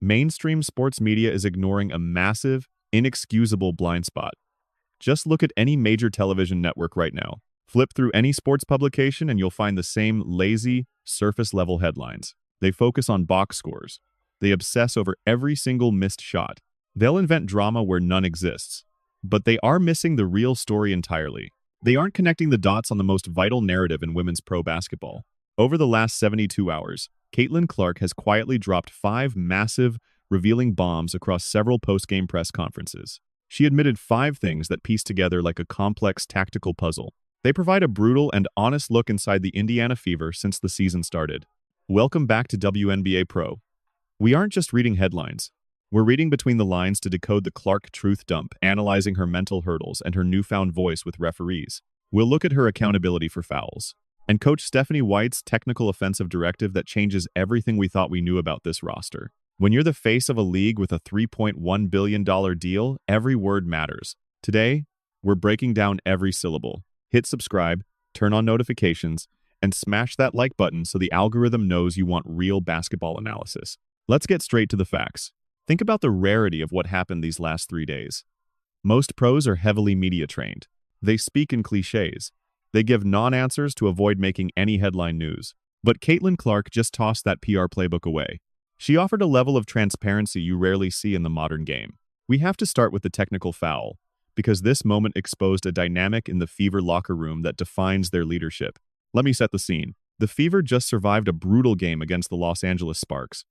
Mainstream sports media is ignoring a massive, inexcusable blind spot. Just look at any major television network right now. Flip through any sports publication and you'll find the same lazy, surface-level headlines. They focus on box scores. They obsess over every single missed shot. They'll invent drama where none exists. But they are missing the real story entirely. They aren't connecting the dots on the most vital narrative in women's pro basketball. Over the last 72 hours, Caitlin Clark has quietly dropped 5 massive, revealing bombs across several post-game press conferences. She admitted 5 things that piece together like a complex tactical puzzle. They provide a brutal and honest look inside the Indiana Fever since the season started. Welcome back to WNBA Pro. We aren't just reading headlines. We're reading between the lines to decode the Clark truth dump, analyzing her mental hurdles and her newfound voice with referees. We'll look at her accountability for fouls, and Coach Stephanie White's technical offensive directive that changes everything we thought we knew about this roster. When you're the face of a league with a $3.1 billion deal, every word matters. Today, we're breaking down every syllable. Hit subscribe, turn on notifications, and smash that like button so the algorithm knows you want real basketball analysis. Let's get straight to the facts. Think about the rarity of what happened these last 3 days. Most pros are heavily media trained. They speak in cliches. They give non-answers to avoid making any headline news. But Caitlin Clark just tossed that PR playbook away. She offered a level of transparency you rarely see in the modern game. We have to start with the technical foul, because this moment exposed a dynamic in the Fever locker room that defines their leadership. Let me set the scene. The Fever just survived a brutal game against the Los Angeles Sparks.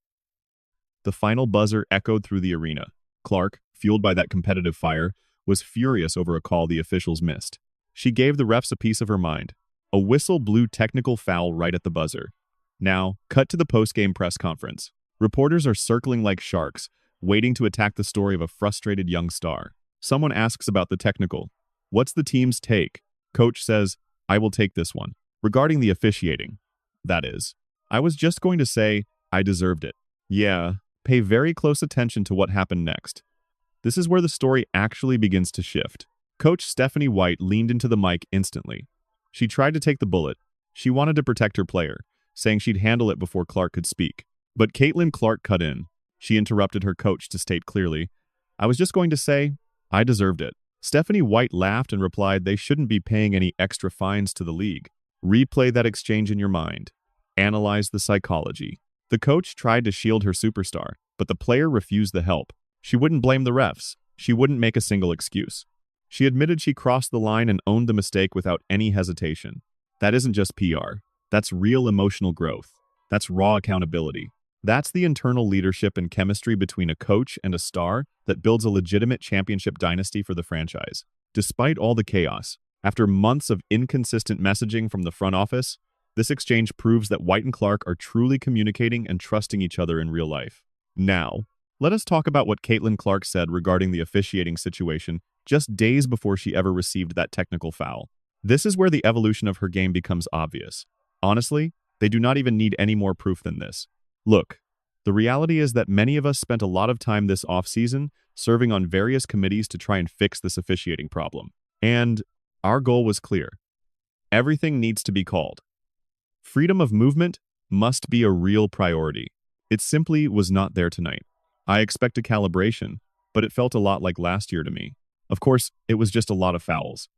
The final buzzer echoed through the arena. Clark, fueled by that competitive fire, was furious over a call the officials missed. She gave the refs a piece of her mind. A whistle blew technical foul right at the buzzer. Now, cut to the post-game press conference. Reporters are circling like sharks, waiting to attack the story of a frustrated young star. Someone asks about the technical. What's the team's take? Coach says, I will take this one. Regarding the officiating, that is. I was just going to say, I deserved it. Yeah. Pay very close attention to what happened next. This is where the story actually begins to shift. Coach Stephanie White leaned into the mic instantly. She tried to take the bullet. She wanted to protect her player, saying she'd handle it before Clark could speak. But Caitlin Clark cut in. She interrupted her coach to state clearly, I was just going to say, I deserved it. Stephanie White laughed and replied they shouldn't be paying any extra fines to the league. Replay that exchange in your mind. Analyze the psychology. The coach tried to shield her superstar, but the player refused the help. She wouldn't blame the refs. She wouldn't make a single excuse. She admitted she crossed the line and owned the mistake without any hesitation. That isn't just PR. That's real emotional growth. That's raw accountability. That's the internal leadership and chemistry between a coach and a star that builds a legitimate championship dynasty for the franchise. Despite all the chaos, after months of inconsistent messaging from the front office, this exchange proves that White and Clark are truly communicating and trusting each other in real life. Now, let us talk about what Caitlin Clark said regarding the officiating situation just days before she ever received that technical foul. This is where the evolution of her game becomes obvious. Honestly, they do not even need any more proof than this. Look, the reality is that many of us spent a lot of time this offseason serving on various committees to try and fix this officiating problem. And our goal was clear. Everything needs to be called. Freedom of movement must be a real priority. It simply was not there tonight. I expect a calibration, but it felt a lot like last year to me. Of course, it was just a lot of fouls.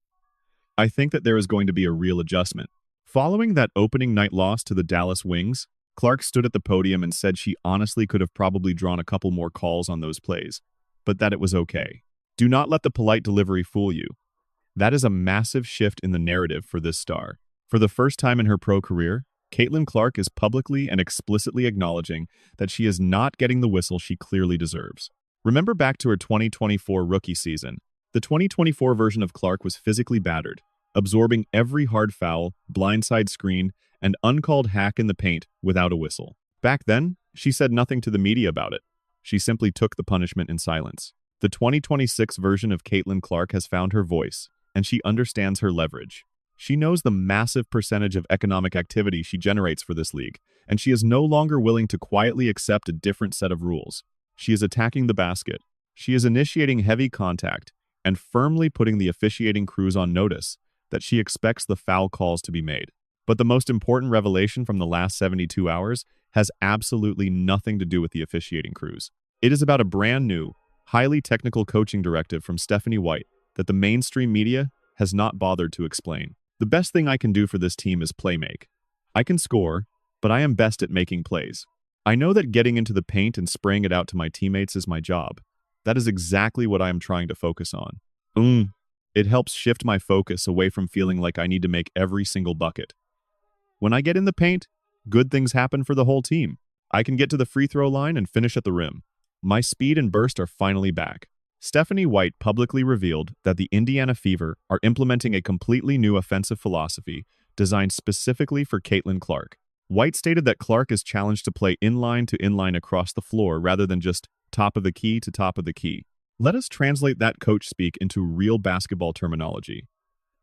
I think that there is going to be a real adjustment. Following that opening night loss to the Dallas Wings, Clark stood at the podium and said she honestly could have probably drawn a couple more calls on those plays, but that it was okay. Do not let the polite delivery fool you. That is a massive shift in the narrative for this star. For the first time in her pro career, Caitlin Clark is publicly and explicitly acknowledging that she is not getting the whistle she clearly deserves. Remember back to her 2024 rookie season. The 2024 version of Clark was physically battered, absorbing every hard foul, blindside screen, and uncalled hack in the paint without a whistle. Back then, she said nothing to the media about it. She simply took the punishment in silence. The 2026 version of Caitlin Clark has found her voice, and she understands her leverage. She knows the massive percentage of economic activity she generates for this league, and she is no longer willing to quietly accept a different set of rules. She is attacking the basket. She is initiating heavy contact and firmly putting the officiating crews on notice that she expects the foul calls to be made. But the most important revelation from the last 72 hours has absolutely nothing to do with the officiating crews. It is about a brand new, highly technical coaching directive from Stephanie White that the mainstream media has not bothered to explain. The best thing I can do for this team is play make. I can score, but I am best at making plays. I know that getting into the paint and spraying it out to my teammates is my job. That is exactly what I am trying to focus on. It helps shift my focus away from feeling like I need to make every single bucket. When I get in the paint, good things happen for the whole team. I can get to the free throw line and finish at the rim. My speed and burst are finally back. Stephanie White publicly revealed that the Indiana Fever are implementing a completely new offensive philosophy designed specifically for Caitlin Clark. White stated that Clark is challenged to play inline to inline across the floor rather than just top of the key to top of the key. Let us translate that coach speak into real basketball terminology.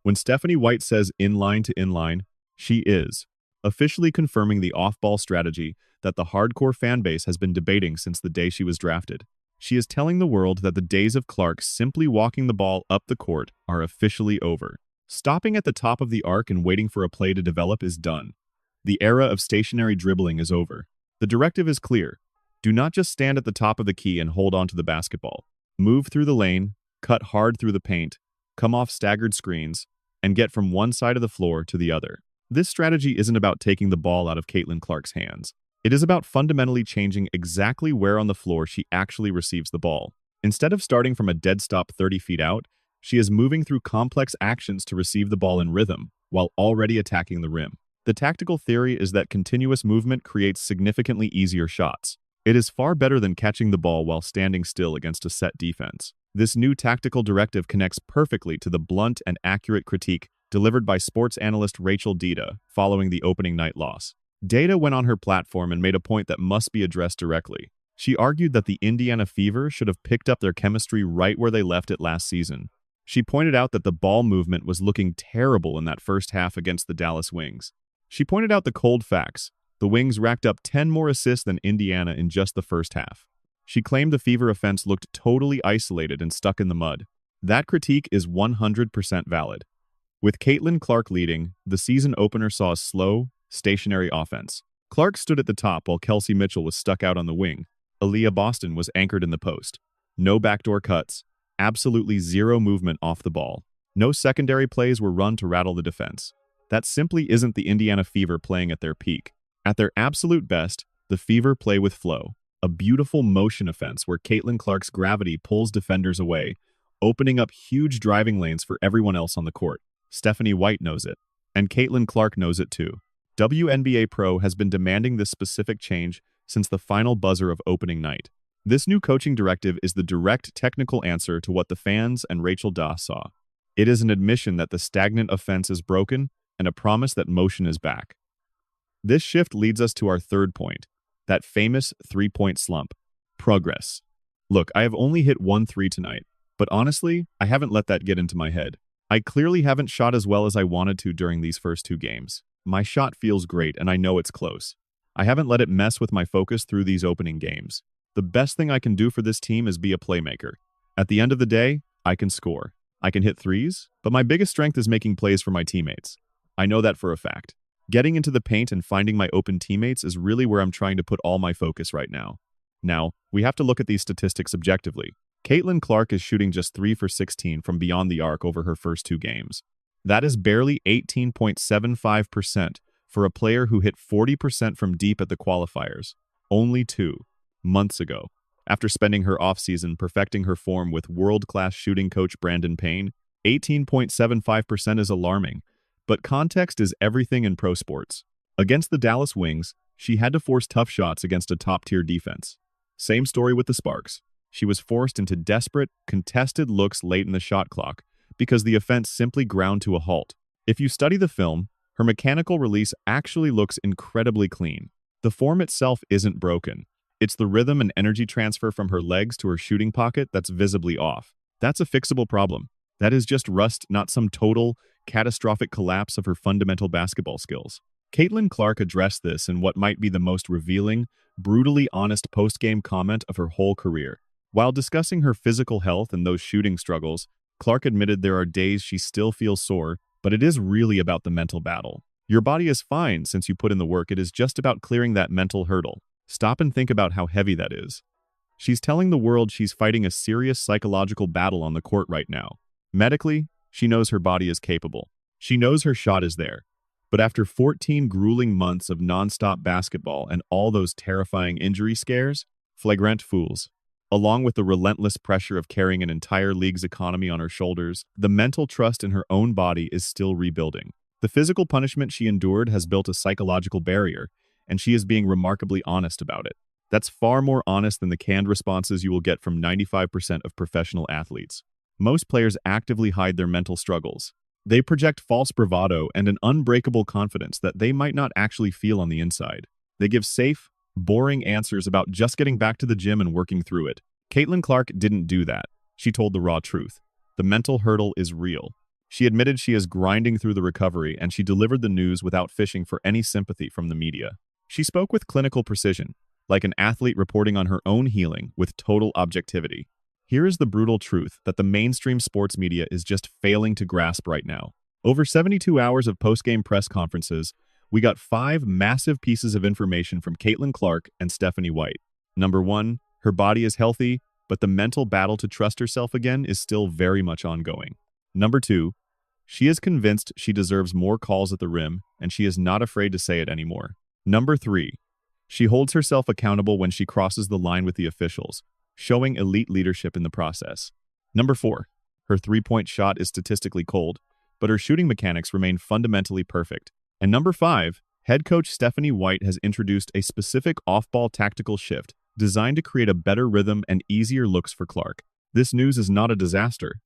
When Stephanie White says inline to inline, she is officially confirming the off-ball strategy that the hardcore fan base has been debating since the day she was drafted. She is telling the world that the days of Clark simply walking the ball up the court are officially over. Stopping at the top of the arc and waiting for a play to develop is done. The era of stationary dribbling is over. The directive is clear. Do not just stand at the top of the key and hold on to the basketball. Move through the lane, cut hard through the paint, come off staggered screens, and get from one side of the floor to the other. This strategy isn't about taking the ball out of Caitlin Clark's hands. It is about fundamentally changing exactly where on the floor she actually receives the ball. Instead of starting from a dead stop 30 feet out, she is moving through complex actions to receive the ball in rhythm, while already attacking the rim. The tactical theory is that continuous movement creates significantly easier shots. It is far better than catching the ball while standing still against a set defense. This new tactical directive connects perfectly to the blunt and accurate critique delivered by sports analyst Rachel Dita following the opening night loss. Data went on her platform and made a point that must be addressed directly. She argued that the Indiana Fever should have picked up their chemistry right where they left it last season. She pointed out that the ball movement was looking terrible in that first half against the Dallas Wings. She pointed out the cold facts. The Wings racked up 10 more assists than Indiana in just the first half. She claimed the Fever offense looked totally isolated and stuck in the mud. That critique is 100% valid. With Caitlin Clark leading, the season opener saw a slow, stationary offense. Clark stood at the top while Kelsey Mitchell was stuck out on the wing. Aaliyah Boston was anchored in the post. No backdoor cuts. Absolutely zero movement off the ball. No secondary plays were run to rattle the defense. That simply isn't the Indiana Fever playing at their peak. At their absolute best, the Fever play with flow. A beautiful motion offense where Caitlin Clark's gravity pulls defenders away, opening up huge driving lanes for everyone else on the court. Stephanie White knows it, and Caitlin Clark knows it too. WNBA Pro has been demanding this specific change since the final buzzer of opening night. This new coaching directive is the direct technical answer to what the fans and Rachel Doss saw. It is an admission that the stagnant offense is broken and a promise that motion is back. This shift leads us to our third point, that famous three-point slump. Progress. Look, I have only hit 1 3 tonight, but honestly, I haven't let that get into my head. I clearly haven't shot as well as I wanted to during these first 2 games. My shot feels great, and I know it's close. I haven't let it mess with my focus through these opening games. The best thing I can do for this team is be a playmaker. At the end of the day, I can score. I can hit threes, but my biggest strength is making plays for my teammates. I know that for a fact. Getting into the paint and finding my open teammates is really where I'm trying to put all my focus right now. Now, we have to look at these statistics objectively. Caitlin Clark is shooting just 3 for 16 from beyond the arc over her first 2 games. That is barely 18.75% for a player who hit 40% from deep at the qualifiers, only 2 months ago. After spending her offseason perfecting her form with world-class shooting coach Brandon Payne, 18.75% is alarming. But context is everything in pro sports. Against the Dallas Wings, she had to force tough shots against a top-tier defense. Same story with the Sparks. She was forced into desperate, contested looks late in the shot clock because the offense simply ground to a halt. If you study the film, her mechanical release actually looks incredibly clean. The form itself isn't broken. It's the rhythm and energy transfer from her legs to her shooting pocket that's visibly off. That's a fixable problem. That is just rust, not some total, catastrophic collapse of her fundamental basketball skills. Caitlin Clark addressed this in what might be the most revealing, brutally honest post-game comment of her whole career. While discussing her physical health and those shooting struggles, Clark admitted there are days she still feels sore, but it is really about the mental battle. Your body is fine since you put in the work. It is just about clearing that mental hurdle. Stop and think about how heavy that is. She's telling the world she's fighting a serious psychological battle on the court right now. Medically, she knows her body is capable. She knows her shot is there. But after 14 grueling months of nonstop basketball and all those terrifying injury scares, flagrant fools, along with the relentless pressure of carrying an entire league's economy on her shoulders, the mental trust in her own body is still rebuilding. The physical punishment she endured has built a psychological barrier, and she is being remarkably honest about it. That's far more honest than the canned responses you will get from 95% of professional athletes. Most players actively hide their mental struggles. They project false bravado and an unbreakable confidence that they might not actually feel on the inside. They give safe, boring answers about just getting back to the gym and working through it. Caitlin Clark didn't do that. She told the raw truth. The mental hurdle is real. She admitted she is grinding through the recovery, and she delivered the news without fishing for any sympathy from the media. She spoke with clinical precision, like an athlete reporting on her own healing with total objectivity. Here is the brutal truth that the mainstream sports media is just failing to grasp right now. Over 72 hours of post-game press conferences, we got 5 massive pieces of information from Caitlin Clark and Stephanie White. Number 1, her body is healthy, but the mental battle to trust herself again is still very much ongoing. Number 2, she is convinced she deserves more calls at the rim, and she is not afraid to say it anymore. Number 3, she holds herself accountable when she crosses the line with the officials, showing elite leadership in the process. Number 4, her three-point shot is statistically cold, but her shooting mechanics remain fundamentally perfect. And number 5, head coach Stephanie White has introduced a specific off-ball tactical shift designed to create a better rhythm and easier looks for Clark. This news is not a disaster.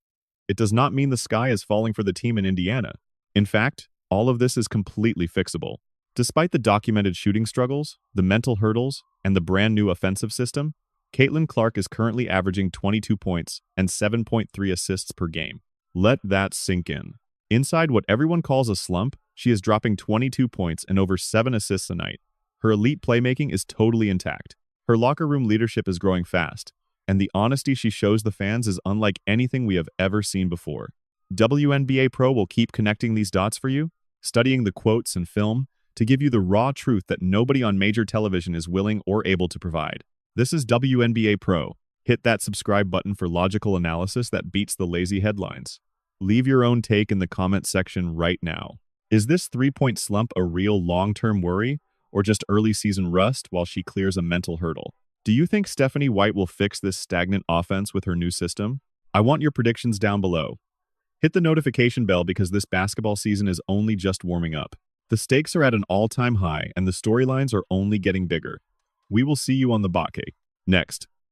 It does not mean the sky is falling for the team in Indiana. In fact, all of this is completely fixable. Despite the documented shooting struggles, the mental hurdles, and the brand new offensive system, Caitlin Clark is currently averaging 22 points and 7.3 assists per game. Let that sink in. Inside what everyone calls a slump, she is dropping 22 points and over 7 assists a night. Her elite playmaking is totally intact. Her locker room leadership is growing fast, and the honesty she shows the fans is unlike anything we have ever seen before. WNBA Pro will keep connecting these dots for you, studying the quotes and film to give you the raw truth that nobody on major television is willing or able to provide. This is WNBA Pro. Hit that subscribe button for logical analysis that beats the lazy headlines. Leave your own take in the comment section right now. Is this three-point slump a real long-term worry, or just early season rust while she clears a mental hurdle? Do you think Stephanie White will fix this stagnant offense with her new system? I want your predictions down below. Hit the notification bell because this basketball season is only just warming up. The stakes are at an all-time high and the storylines are only getting bigger. We will see you on the Botcake. Next.